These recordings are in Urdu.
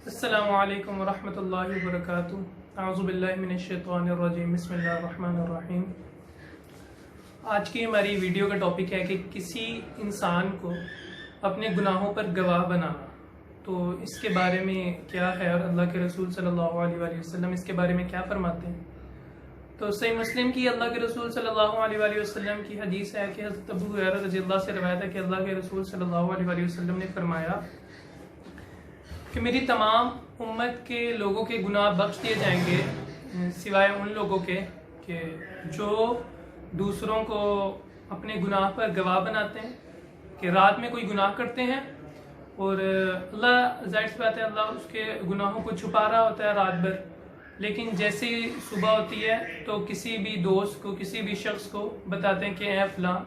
السلام علیکم ورحمۃ اللہ وبرکاتہ۔ اعوذ باللہ من الشیطان الرجیم، بسم اللہ الرحمن الرحیم۔ آج کی ہماری ویڈیو کا ٹاپک ہے کہ کسی انسان کو اپنے گناہوں پر گواہ بنانا، تو اس کے بارے میں کیا ہے اور اللہ کے رسول صلی اللہ علیہ وآلہ وسلم اس کے بارے میں کیا فرماتے ہیں۔ تو صحیح مسلم کی اللہ کے رسول صلی اللہ علیہ وآلہ وسلم کی حدیث ہے کہ حضرت ابو ہریرہ رضی اللہ سے روایت ہے کہ اللہ کے رسول صلی اللہ علیہ وآلہ وسلم نے فرمایا کہ میری تمام امت کے لوگوں کے گناہ بخش دیے جائیں گے سوائے ان لوگوں کے کہ جو دوسروں کو اپنے گناہ پر گواہ بناتے ہیں، کہ رات میں کوئی گناہ کرتے ہیں اور اللہ ظاہر سی بات ہے اللہ اس کے گناہوں کو چھپا رہا ہوتا ہے رات بھر، لیکن جیسے ہی صبح ہوتی ہے تو کسی بھی دوست کو، کسی بھی شخص کو بتاتے ہیں کہ اے فلاں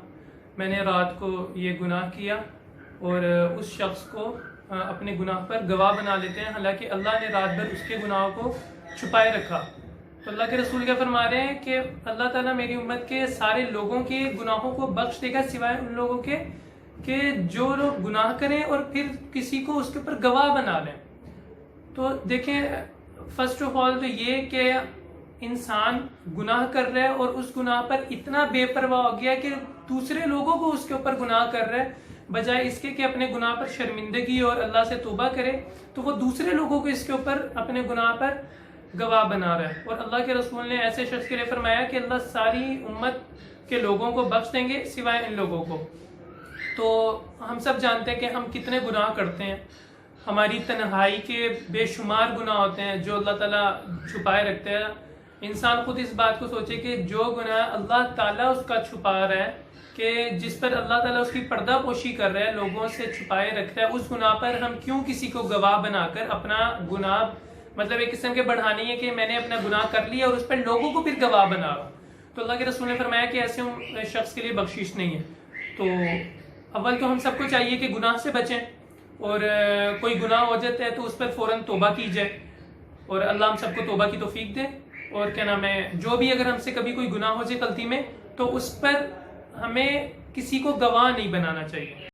میں نے رات کو یہ گناہ کیا، اور اس شخص کو اپنے گناہ پر گواہ بنا لیتے ہیں، حالانکہ اللہ نے رات بھر اس کے گناہوں کو چھپائے رکھا۔ تو اللہ کے رسول کیا فرما رہے ہیں کہ اللہ تعالیٰ میری امت کے سارے لوگوں کے گناہوں کو بخش دے گا سوائے ان لوگوں کے کہ جو لوگ گناہ کریں اور پھر کسی کو اس کے اوپر گواہ بنا لیں۔ تو دیکھیں، فرسٹ آف آل تو یہ کہ انسان گناہ کر رہا ہے اور اس گناہ پر اتنا بے پرواہ ہو گیا کہ دوسرے لوگوں کو اس کے اوپر گناہ کر رہا ہے، بجائے اس کے کہ اپنے گناہ پر شرمندگی اور اللہ سے توبہ کرے، تو وہ دوسرے لوگوں کو اس کے اوپر اپنے گناہ پر گواہ بنا رہا ہے۔ اور اللہ کے رسول نے ایسے شخص کے لیے فرمایا کہ اللہ ساری امت کے لوگوں کو بخش دیں گے سوائے ان لوگوں کو۔ تو ہم سب جانتے ہیں کہ ہم کتنے گناہ کرتے ہیں، ہماری تنہائی کے بے شمار گناہ ہوتے ہیں جو اللہ تعالیٰ چھپائے رکھتے ہیں۔ انسان خود اس بات کو سوچے کہ جو گناہ اللہ تعالیٰ اس کا چھپا رہا ہے، کہ جس پر اللہ تعالیٰ اس کی پردہ پوشی کر رہا ہے، لوگوں سے چھپائے رکھتا ہے، اس گناہ پر ہم کیوں کسی کو گواہ بنا کر اپنا گناہ، مطلب ایک قسم کے بڑھانی ہے کہ میں نے اپنا گناہ کر لیا اور اس پر لوگوں کو پھر گواہ بنا رہا ہوں۔ تو اللہ کے رسول نے فرمایا کہ ایسے شخص کے لیے بخشش نہیں ہے۔ تو اول تو ہم سب کو چاہیے کہ گناہ سے بچیں، اور کوئی گناہ ہو جاتا ہے تو اس پر فوراً توبہ کی جائے، اور اللہ ہم سب کو توبہ کی توفیق دے۔ اور کیا نام ہے، جو بھی اگر ہم سے کبھی کوئی گناہ ہو جائے غلطی میں، تو اس پر ہمیں کسی کو گواہ نہیں بنانا چاہیے۔